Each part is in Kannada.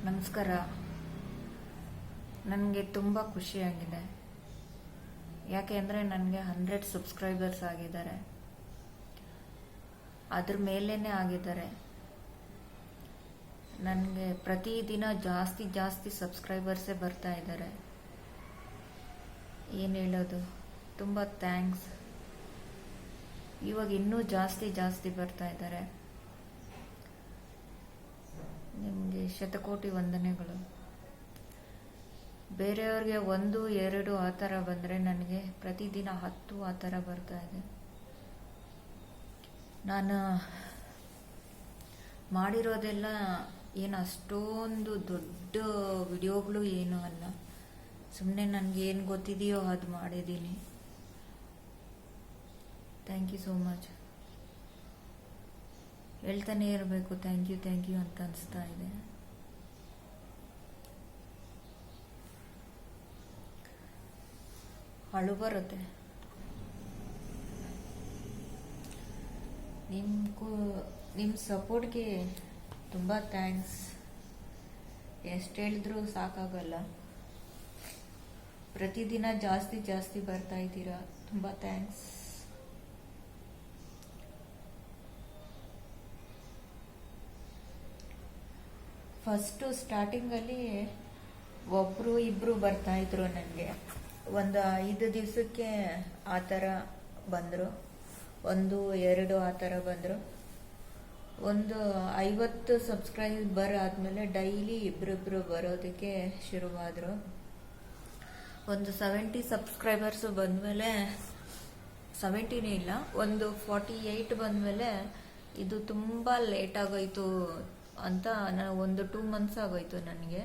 ನಮಸ್ಕಾರ. ನನಗೆ ತುಂಬ ಖುಷಿಯಾಗಿದೆ. ಯಾಕೆ ಅಂದರೆ ನನಗೆ 100 ಸಬ್ಸ್ಕ್ರೈಬರ್ಸ್ ಆಗಿದ್ದಾರೆ, ಅದ್ರ ಮೇಲೇ ಆಗಿದ್ದಾರೆ. ನನಗೆ ಪ್ರತಿದಿನ ಜಾಸ್ತಿ ಸಬ್ಸ್ಕ್ರೈಬರ್ಸೇ ಬರ್ತಾ ಇದ್ದಾರೆ. ಏನು ಹೇಳೋದು, ತುಂಬ ಥ್ಯಾಂಕ್ಸ್. ಇವಾಗ ಇನ್ನೂ ಜಾಸ್ತಿ ಬರ್ತಾ ಇದ್ದಾರೆ. ನಿಮಗೆ ಶತಕೋಟಿ ವಂದನೆಗಳು. ಬೇರೆಯವ್ರಿಗೆ 1, 2 ಆ ಥರ ಬಂದರೆ ನನಗೆ ಪ್ರತಿದಿನ 10 ಆ ಥರ ಬರ್ತಾ ಇದೆ. ನಾನು ಮಾಡಿರೋದೆಲ್ಲ ಏನು ಅಷ್ಟೊಂದು ದೊಡ್ಡ ವಿಡಿಯೋಗಳು ಏನೂ ಅಲ್ಲ. ಸುಮ್ಮನೆ ನನಗೇನು ಗೊತ್ತಿದೆಯೋ ಅದು ಮಾಡಿದ್ದೀನಿ. Thank you so much. ಹೇಳ್ತಾನೆ ಇರಬೇಕು ಥ್ಯಾಂಕ್ ಯು ಅಂತ ಅನಿಸ್ತಾ ಇದೆ. ಅಳು ಬರುತ್ತೆ. ನಿಮ್ಮ ಸಪೋರ್ಟ್ಗೆ ತುಂಬ ಥ್ಯಾಂಕ್ಸ್. ಎಷ್ಟು ಹೇಳಿದ್ರೂ ಸಾಕಾಗಲ್ಲ. ಪ್ರತಿದಿನ ಜಾಸ್ತಿ ಬರ್ತಾ ಇದ್ದೀರಾ. ತುಂಬ ಥ್ಯಾಂಕ್ಸ್. ಫಸ್ಟು ಸ್ಟಾರ್ಟಿಂಗಲ್ಲಿ ಒಬ್ಬರು ಇಬ್ಬರು ಬರ್ತಾಯಿದ್ರು. ನನಗೆ ಒಂದು 5 ದಿವಸಕ್ಕೆ ಆ ಥರ ಬಂದರು, 1, 2 ಆ ಥರ ಬಂದರು. ಒಂದು 50 ಸಬ್ಸ್ಕ್ರೈಬರ್ ಆದಮೇಲೆ ಡೈಲಿ ಇಬ್ಬರಿಬ್ಬರು ಬರೋದಕ್ಕೆ ಶುರುವಾದರು. ಒಂದು 70 ಸಬ್ಸ್ಕ್ರೈಬರ್ಸು ಬಂದಮೇಲೆ, 70ನೇ ಇಲ್ಲ, ಒಂದು 48 ಬಂದಮೇಲೆ ಇದು ತುಂಬ ಲೇಟ್ ಆಗೋಯ್ತು ಅಂತ. ನಾನು ಒಂದು 2 ಮಂತ್ಸ್ ಆಗೋಯ್ತು ನನಗೆ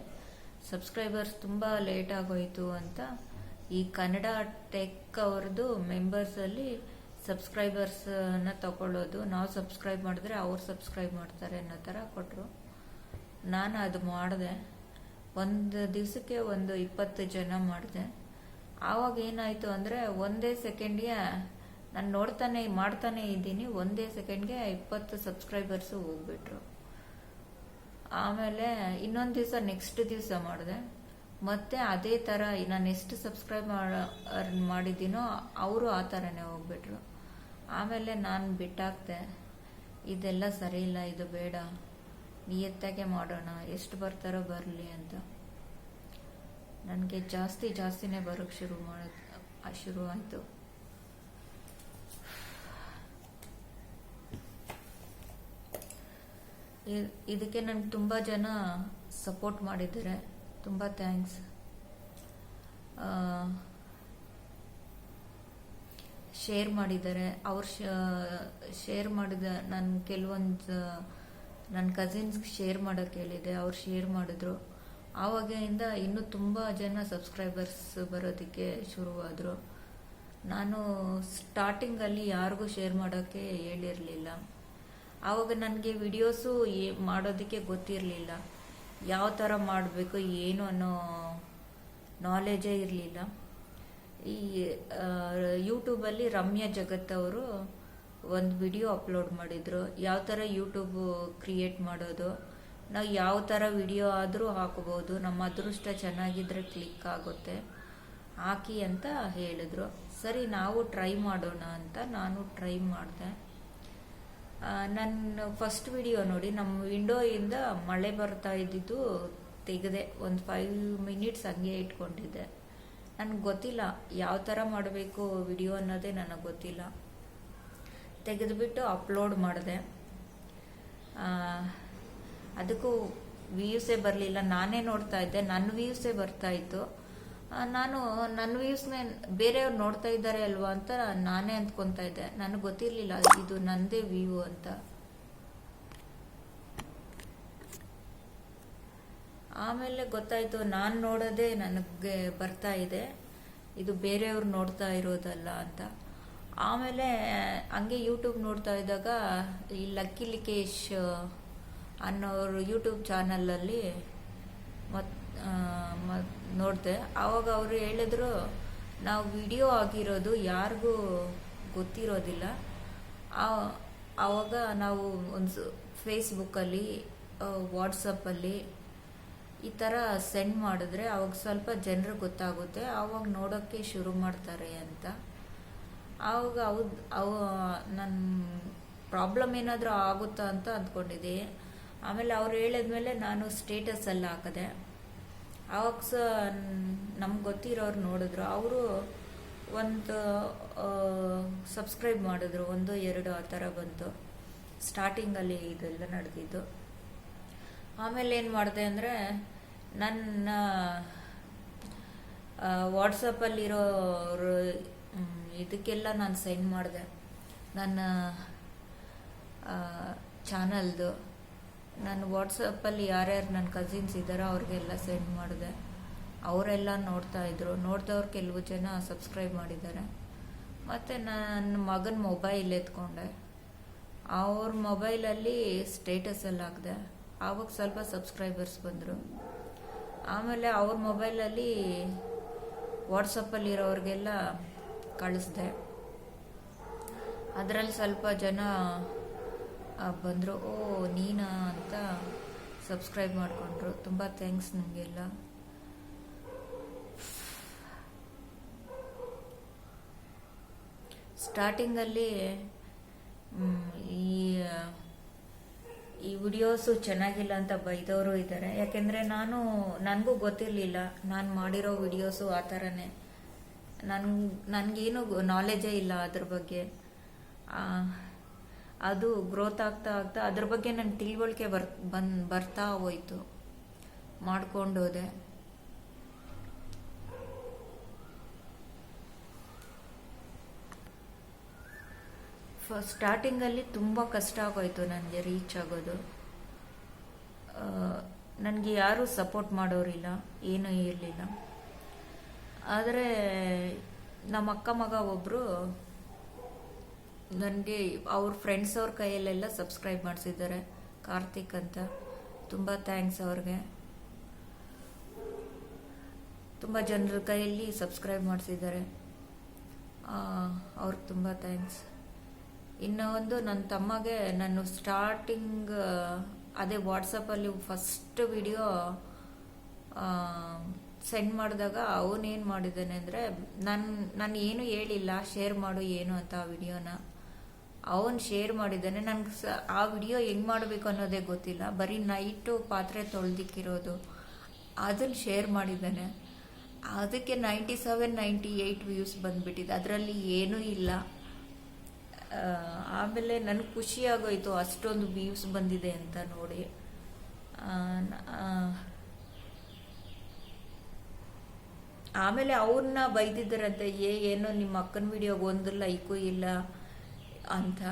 ಸಬ್ಸ್ಕ್ರೈಬರ್ಸ್ ತುಂಬ ಲೇಟ್ ಆಗೋಯ್ತು ಅಂತ. ಈ ಕನ್ನಡ ಟೆಕ್ ಅವ್ರದ್ದು ಮೆಂಬರ್ಸಲ್ಲಿ ಸಬ್ಸ್ಕ್ರೈಬರ್ಸನ್ನ ತಗೊಳ್ಳೋದು, ನಾವು ಸಬ್ಸ್ಕ್ರೈಬ್ ಮಾಡಿದ್ರೆ ಅವ್ರು ಸಬ್ಸ್ಕ್ರೈಬ್ ಮಾಡ್ತಾರೆ ಅನ್ನೋ ಥರ ಕೊಟ್ಟರು. ನಾನು ಅದು ಮಾಡಿದೆ. ಒಂದು ದಿವಸಕ್ಕೆ ಒಂದು 20 ಜನ ಮಾಡಿದೆ. ಆವಾಗ ಏನಾಯಿತು ಅಂದರೆ ಒಂದೇ ಸೆಕೆಂಡ್ಗೆ ನಾನು ಮಾಡ್ತಾನೆ ಇದ್ದೀನಿ, ಒಂದೇ ಸೆಕೆಂಡ್ಗೆ 20 ಸಬ್ಸ್ಕ್ರೈಬರ್ಸು ಹೋಗ್ಬಿಟ್ರು. ಆಮೇಲೆ ಇನ್ನೊಂದು ದಿವಸ ನೆಕ್ಸ್ಟ್ ದಿವಸ ಮಾಡಿದೆ, ಮತ್ತೆ ಅದೇ ಥರ ನಾನು ಎಷ್ಟು ಸಬ್ಸ್ಕ್ರೈಬ್ ಮಾಡಿದ್ದೀನೋ ಅವರು ಆ ಥರನೇ ಹೋಗ್ಬಿಟ್ರು. ಆಮೇಲೆ ನಾನು ಬಿಟ್ಟಾಕ್ತೆ, ಇದೆಲ್ಲ ಸರಿ ಇಲ್ಲ, ಇದು ಬೇಡ, ನಿಯತ್ತಾಗೆ ಮಾಡೋಣ, ಎಷ್ಟು ಬರ್ತಾರೋ ಬರಲಿ ಅಂತ. ನನಗೆ ಜಾಸ್ತಿನೇ ಬರೋಕ್ಕೆ ಶುರು ಆಯಿತು. ಇದಕ್ಕೆ ನನಗೆ ತುಂಬ ಜನ ಸಪೋರ್ಟ್ ಮಾಡಿದ್ದಾರೆ. ತುಂಬ ಥ್ಯಾಂಕ್ಸ್. ಶೇರ್ ಮಾಡಿದ್ದಾರೆ. ಅವ್ರು ಶೇರ್ ಮಾಡಿದ ಕೆಲವೊಂದು ನನ್ನ ಕಸಿನ್ಸ್ಗೆ ಶೇರ್ ಮಾಡೋಕ್ಕೆ ಹೇಳಿದೆ, ಅವ್ರು ಶೇರ್ ಮಾಡಿದ್ರು. ಆವಾಗಿಂದ ಇನ್ನೂ ತುಂಬ ಜನ ಸಬ್ಸ್ಕ್ರೈಬರ್ಸ್ ಬರೋದಕ್ಕೆ ಶುರುವಾದರು. ನಾನು ಸ್ಟಾರ್ಟಿಂಗಲ್ಲಿ ಯಾರಿಗೂ ಶೇರ್ ಮಾಡೋಕ್ಕೆ ಹೇಳಿರಲಿಲ್ಲ. ಆವಾಗ ನನಗೆ ವಿಡಿಯೋಸು ಮಾಡೋದಕ್ಕೆ ಗೊತ್ತಿರಲಿಲ್ಲ, ಯಾವ ಥರ ಮಾಡಬೇಕು ಏನು ಅನ್ನೋ ನಾಲೆಜೇ ಇರಲಿಲ್ಲ. ಈ ಯೂಟ್ಯೂಬಲ್ಲಿ ರಮ್ಯಾ ಜಗತ್ ಅವರು ಒಂದು ವಿಡಿಯೋ ಅಪ್ಲೋಡ್ ಮಾಡಿದರು, ಯಾವ ಥರ ಯೂಟ್ಯೂಬ್ ಕ್ರಿಯೇಟ್ ಮಾಡೋದು, ನಾವು ಯಾವ ಥರ ವಿಡಿಯೋ ಆದರೂ ಹಾಕೋಬೋದು, ನಮ್ಮ ಅದೃಷ್ಟ ಚೆನ್ನಾಗಿದ್ರೆ ಕ್ಲಿಕ್ ಆಗುತ್ತೆ, ಹಾಕಿ ಅಂತ ಹೇಳಿದ್ರು. ಸರಿ ನಾವು ಟ್ರೈ ಮಾಡೋಣ ಅಂತ ನಾನು ಟ್ರೈ ಮಾಡಿದೆ. ನನ್ನ ಫಸ್ಟ್ ವಿಡಿಯೋ ನೋಡಿ, ನಮ್ಮ ವಿಂಡೋಯಿಂದ ಮಳೆ ಬರ್ತಾ ಇದ್ದಿದ್ದು ತೆಗೆದೆ. ಒಂದು 5 ಮಿನಿಟ್ಸ್ ಹಂಗೆ ಇಟ್ಕೊಂಡಿದ್ದೆ. ನನಗೆ ಗೊತ್ತಿಲ್ಲ ಯಾವ ಥರ ಮಾಡಬೇಕು ವಿಡಿಯೋ ಅನ್ನೋದೇ ನನಗೆ ಗೊತ್ತಿಲ್ಲ. ತೆಗೆದುಬಿಟ್ಟು ಅಪ್ಲೋಡ್ ಮಾಡಿದೆ. ಅದಕ್ಕೂ ವ್ಯೂಸೇ ಬರಲಿಲ್ಲ. ನಾನೇ ನೋಡ್ತಾ ಇದ್ದೆ, ನನ್ನ ವ್ಯೂಸೇ ಬರ್ತಾಯಿತ್ತು. ನಾನು ನನ್ನ ವ್ಯೂಸ್ನೇ ಬೇರೆಯವ್ರು ನೋಡ್ತಾ ಇದ್ದಾರೆ ಅಲ್ವಾ ಅಂತ ನಾನೇ ಅಂದ್ಕೊತಾ ಇದ್ದೆ. ನನಗೆ ಗೊತ್ತಿರಲಿಲ್ಲ ಇದು ನನ್ನದೇ ವ್ಯೂ ಅಂತ. ಆಮೇಲೆ ಗೊತ್ತಾಯಿತು ನಾನು ನೋಡೋದೇ ನನಗೆ ಬರ್ತಾ ಇದೆ, ಇದು ಬೇರೆಯವ್ರು ನೋಡ್ತಾ ಇರೋದಲ್ಲ ಅಂತ. ಆಮೇಲೆ ಹಂಗೆ ಯೂಟ್ಯೂಬ್ ನೋಡ್ತಾ ಇದ್ದಾಗ ಈ ಲಕ್ಕಿ ಲಿಕೇಶ್ ಅನ್ನೋರು ಯೂಟ್ಯೂಬ್ ಚಾನಲಲ್ಲಿ ನೋಡಿದೆ. ಆವಾಗ ಅವರು ಹೇಳಿದ್ರು, ನಾವು ವಿಡಿಯೋ ಆಗಿರೋದು ಯಾರಿಗೂ ಗೊತ್ತಿರೋದಿಲ್ಲ. ಆವಾಗ ನಾವು ಒಂದು ಫೇಸ್ಬುಕ್ಕಲ್ಲಿ ವಾಟ್ಸಪ್ಪಲ್ಲಿ ಈ ಥರ ಸೆಂಡ್ ಮಾಡಿದ್ರೆ ಅವಾಗ ಸ್ವಲ್ಪ ಜನರಿಗೆ ಗೊತ್ತಾಗುತ್ತೆ, ಆವಾಗ ನೋಡೋಕ್ಕೆ ಶುರು ಮಾಡ್ತಾರೆ ಅಂತ. ಆವಾಗ ನನ್ನ ಪ್ರಾಬ್ಲಮ್ ಏನಾದರೂ ಆಗುತ್ತಾ ಅಂತ ಅಂದ್ಕೊಂಡಿದ್ದೆ. ಆಮೇಲೆ ಅವ್ರು ಹೇಳಿದ್ಮೇಲೆ ನಾನು ಸ್ಟೇಟಸಲ್ಲಿ ಹಾಕಿದೆ. ಆವಾಗ ನಮ್ಗೆ ಗೊತ್ತಿರೋರು ನೋಡಿದ್ರು, ಅವರು ಒಂದು ಸಬ್ಸ್ಕ್ರೈಬ್ ಮಾಡಿದ್ರು, 1-2 ಆ ಥರ ಬಂತು. ಸ್ಟಾರ್ಟಿಂಗಲ್ಲಿ ಇದೆಲ್ಲ ನಡೆದಿದ್ದು. ಆಮೇಲೆ ಏನು ಮಾಡಿದೆ ಅಂದರೆ, ನನ್ನ ವಾಟ್ಸಪ್ಪಲ್ಲಿರೋರು ಇದಕ್ಕೆಲ್ಲ ನಾನು ಸೆಂಡ್ ಮಾಡಿದೆ. ನನ್ನ ಚಾನಲ್ದು ನನ್ನ ವಾಟ್ಸಪ್ಪಲ್ಲಿ ಯಾರ್ಯಾರು ನನ್ನ ಕಸಿನ್ಸ್ ಇದ್ದಾರೋ ಅವ್ರಿಗೆಲ್ಲ ಸೆಂಡ್ ಮಾಡಿದೆ. ಅವರೆಲ್ಲ ನೋಡ್ತಾಯಿದ್ರು. ನೋಡಿದವ್ರು ಕೆಲವು ಜನ ಸಬ್ಸ್ಕ್ರೈಬ್ ಮಾಡಿದ್ದಾರೆ. ಮತ್ತು ನನ್ನ ಮಗನ ಮೊಬೈಲ್ ಎತ್ಕೊಂಡೆ, ಅವ್ರ ಮೊಬೈಲಲ್ಲಿ ಸ್ಟೇಟಸಲ್ಲಿ ಹಾಕಿದೆ. ಆವಾಗ ಸ್ವಲ್ಪ ಸಬ್ಸ್ಕ್ರೈಬರ್ಸ್ ಬಂದರು. ಆಮೇಲೆ ಅವ್ರ ಮೊಬೈಲಲ್ಲಿ ವಾಟ್ಸಪ್ಪಲ್ಲಿರೋರಿಗೆಲ್ಲ ಕಳಿಸ್ದೆ. ಅದರಲ್ಲಿ ಸ್ವಲ್ಪ ಜನ ಬಂದರು, ಓ ನೀನಾ ಅಂತ ಸಬ್ಸ್ಕ್ರೈಬ್ ಮಾಡಿಕೊಂಡ್ರು. ತುಂಬ ಥ್ಯಾಂಕ್ಸ್ ನಿಮಗೆಲ್ಲ. ಸ್ಟಾರ್ಟಿಂಗಲ್ಲಿ ಈ ವಿಡಿಯೋಸು ಚೆನ್ನಾಗಿಲ್ಲ ಅಂತ ಬೈದವರು ಇದ್ದಾರೆ. ಯಾಕೆಂದರೆ ನನಗೂ ಗೊತ್ತಿರಲಿಲ್ಲ, ನಾನು ಮಾಡಿರೋ ವಿಡಿಯೋಸು ಆ ಥರನೇ. ನನಗೇನು ನಾಲೆಜೇ ಇಲ್ಲ ಅದ್ರ ಬಗ್ಗೆ. ಅದು ಗ್ರೋತ್ ಆಗ್ತಾ ಆಗ್ತಾ ಅದ್ರ ಬಗ್ಗೆ ನನ್ನ ತಿಳುವಳಿಕೆ ಬರ್ತಾ ಹೋಯ್ತು, ಮಾಡ್ಕೊಂಡೋದೆ. ಸ್ಟಾರ್ಟಿಂಗಲ್ಲಿ ತುಂಬ ಕಷ್ಟ ಆಗೋಯ್ತು ನನಗೆ ರೀಚ್ ಆಗೋದು. ನನಗೆ ಯಾರೂ ಸಪೋರ್ಟ್ ಮಾಡೋರಿಲ್ಲ, ಏನೂ ಇರಲಿಲ್ಲ. ಆದರೆ ನಮ್ಮ ಅಕ್ಕ ಮಗ ಒಬ್ಬರು ನನಗೆ ಅವ್ರ ಫ್ರೆಂಡ್ಸ್ ಅವ್ರ ಕೈಯಲ್ಲೆಲ್ಲ ಸಬ್ಸ್ಕ್ರೈಬ್ ಮಾಡಿಸಿದ್ದಾರೆ, ಕಾರ್ತಿಕ್ ಅಂತ. ತುಂಬ ಥ್ಯಾಂಕ್ಸ್ ಅವ್ರಿಗೆ. ತುಂಬ ಜನರ ಕೈಯಲ್ಲಿ ಸಬ್ಸ್ಕ್ರೈಬ್ ಮಾಡಿಸಿದ್ದಾರೆ, ಅವ್ರಿಗೆ ತುಂಬ ಥ್ಯಾಂಕ್ಸ್. ಇನ್ನು ಒಂದು ನನ್ನ ತಮ್ಮಗೆ ನಾನು ಸ್ಟಾರ್ಟಿಂಗ್ ಅದೇ ವಾಟ್ಸಪ್ಪಲ್ಲಿ ಫಸ್ಟ್ ವಿಡಿಯೋ ಸೆಂಡ್ ಮಾಡಿದಾಗ ಅವನೇನು ಮಾಡಿದ್ದಾನೆ ಅಂದರೆ, ನಾನು ಏನು ಹೇಳಿಲ್ಲ, ಶೇರ್ ಮಾಡು ಏನು ಅಂತ ಆ ವಿಡಿಯೋನ ಅವನು ಶೇರ್ ಮಾಡಿದ್ದಾನೆ. ನನಗೆ ಆ ವಿಡಿಯೋ ಹೆಂಗೆ ಮಾಡಬೇಕು ಅನ್ನೋದೇ ಗೊತ್ತಿಲ್ಲ, ಬರೀ ನೈಟು ಪಾತ್ರೆ ತೊಳೆದಿಕ್ಕಿರೋದು ಅದನ್ನು ಶೇರ್ ಮಾಡಿದ್ದಾನೆ. ಅದಕ್ಕೆ 97-98 ವ್ಯೂಸ್ ಬಂದುಬಿಟ್ಟಿದೆ, ಅದರಲ್ಲಿ ಏನೂ ಇಲ್ಲ. ಆಮೇಲೆ ನನಗೆ ಖುಷಿ ಆಗೋಯ್ತು ಅಷ್ಟೊಂದು ವ್ಯೂಸ್ ಬಂದಿದೆ ಅಂತ ನೋಡಿ. ಆಮೇಲೆ ಅವ್ರನ್ನ ಬೈದಿದ್ದಾರಂತೆ, ಏನೋ ನಿಮ್ಮ ಅಕ್ಕನ ವಿಡಿಯೋಗೆ ಒಂದು ಲೈಕು ಇಲ್ಲ ಅಂತ.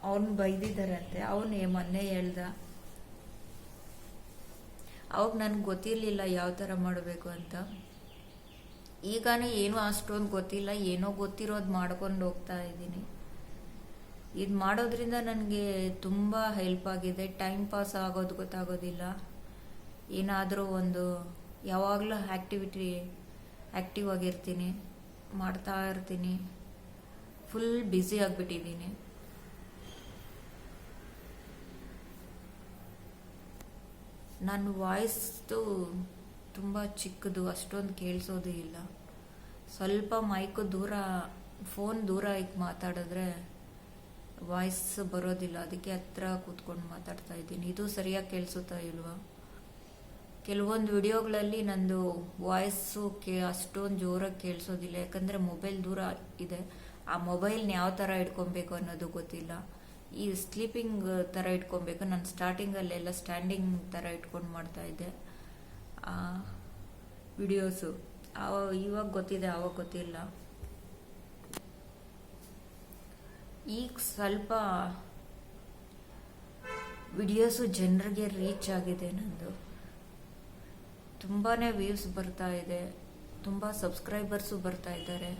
ಅವನು ಬೈದಿದ್ದಾರಂತೆ. ಅವನು ಮೊನ್ನೆ ಹೇಳ್ದ, ಅವಾಗ ನನಗೆ ಗೊತ್ತಿರಲಿಲ್ಲ ಯಾವ ಥರ ಮಾಡಬೇಕು ಅಂತ. ಈಗಾನು ಏನೂ ಅಷ್ಟೊಂದು ಗೊತ್ತಿಲ್ಲ, ಏನೋ ಗೊತ್ತಿರೋದು ಮಾಡ್ಕೊಂಡು ಹೋಗ್ತಾ ಇದ್ದೀನಿ. ಇದು ಮಾಡೋದ್ರಿಂದ ನನಗೆ ತುಂಬ ಹೆಲ್ಪ್ ಆಗಿದೆ. ಟೈಮ್ ಪಾಸ್ ಆಗೋದು ಗೊತ್ತಾಗೋದಿಲ್ಲ. ಏನಾದರೂ ಒಂದು ಯಾವಾಗಲೂ ಆ್ಯಕ್ಟಿವ್ ಆಗಿರ್ತೀನಿ, ಮಾಡ್ತಾ ಇರ್ತೀನಿ. ಫುಲ್ ಬ್ಯುಸಿ ಆಗಿಬಿಟ್ಟಿದ್ದೀನಿ. ನನ್ನ ವಾಯ್ಸ್ದು ತುಂಬ ಚಿಕ್ಕದು, ಅಷ್ಟೊಂದು ಕೇಳಿಸೋದು ಇಲ್ಲ. ಸ್ವಲ್ಪ ಮೈಕು ಫೋನ್ ದೂರ ಇಟ್ಟು ಮಾತಾಡಿದ್ರೆ ವಾಯ್ಸ್ ಬರೋದಿಲ್ಲ, ಅದಕ್ಕೆ ಹತ್ರ ಕೂತ್ಕೊಂಡು ಮಾತಾಡ್ತಾ ಇದ್ದೀನಿ. ಇದು ಸರಿಯಾಗಿ ಕೇಳಿಸುತ್ತಾ ಇಲ್ವಾ? ಕೆಲವೊಂದು ವಿಡಿಯೋಗಳಲ್ಲಿ ನಂದು ವಾಯ್ಸು ಅಷ್ಟೊಂದು ಜೋರಾಗಿ ಕೇಳಿಸೋದಿಲ್ಲ, ಯಾಕಂದರೆ ಮೊಬೈಲ್ ದೂರ ಇದೆ. ಆ ಮೊಬೈಲ್ನ ಯಾವ ಥರ ಇಟ್ಕೊಬೇಕು ಅನ್ನೋದು ಗೊತ್ತಿಲ್ಲ. ಈ ಸ್ಲೀಪಿಂಗ್ ಥರ ಇಟ್ಕೊಬೇಕು. ನಾನು ಸ್ಟಾರ್ಟಿಂಗಲ್ಲೆಲ್ಲ ಸ್ಟ್ಯಾಂಡಿಂಗ್ ಥರ ಇಟ್ಕೊಂಡು ಮಾಡ್ತಾಯಿದ್ದೆ ವಿಡಿಯೋಸು. ಇವಾಗ ಗೊತ್ತಿದೆ, ಆವಾಗ ಗೊತ್ತಿಲ್ಲ. ಈಗ ಸ್ವಲ್ಪ ವಿಡಿಯೋಸು ಜನರಿಗೆ ರೀಚ್ ಆಗಿದೆ. ನಂದು ತುಂಬಾ ವ್ಯೂಸ್ ಬರ್ತಾ ಇದೆ, ತುಂಬ ಸಬ್ಸ್ಕ್ರೈಬರ್ಸು ಬರ್ತಾ ಇದ್ದಾರೆ.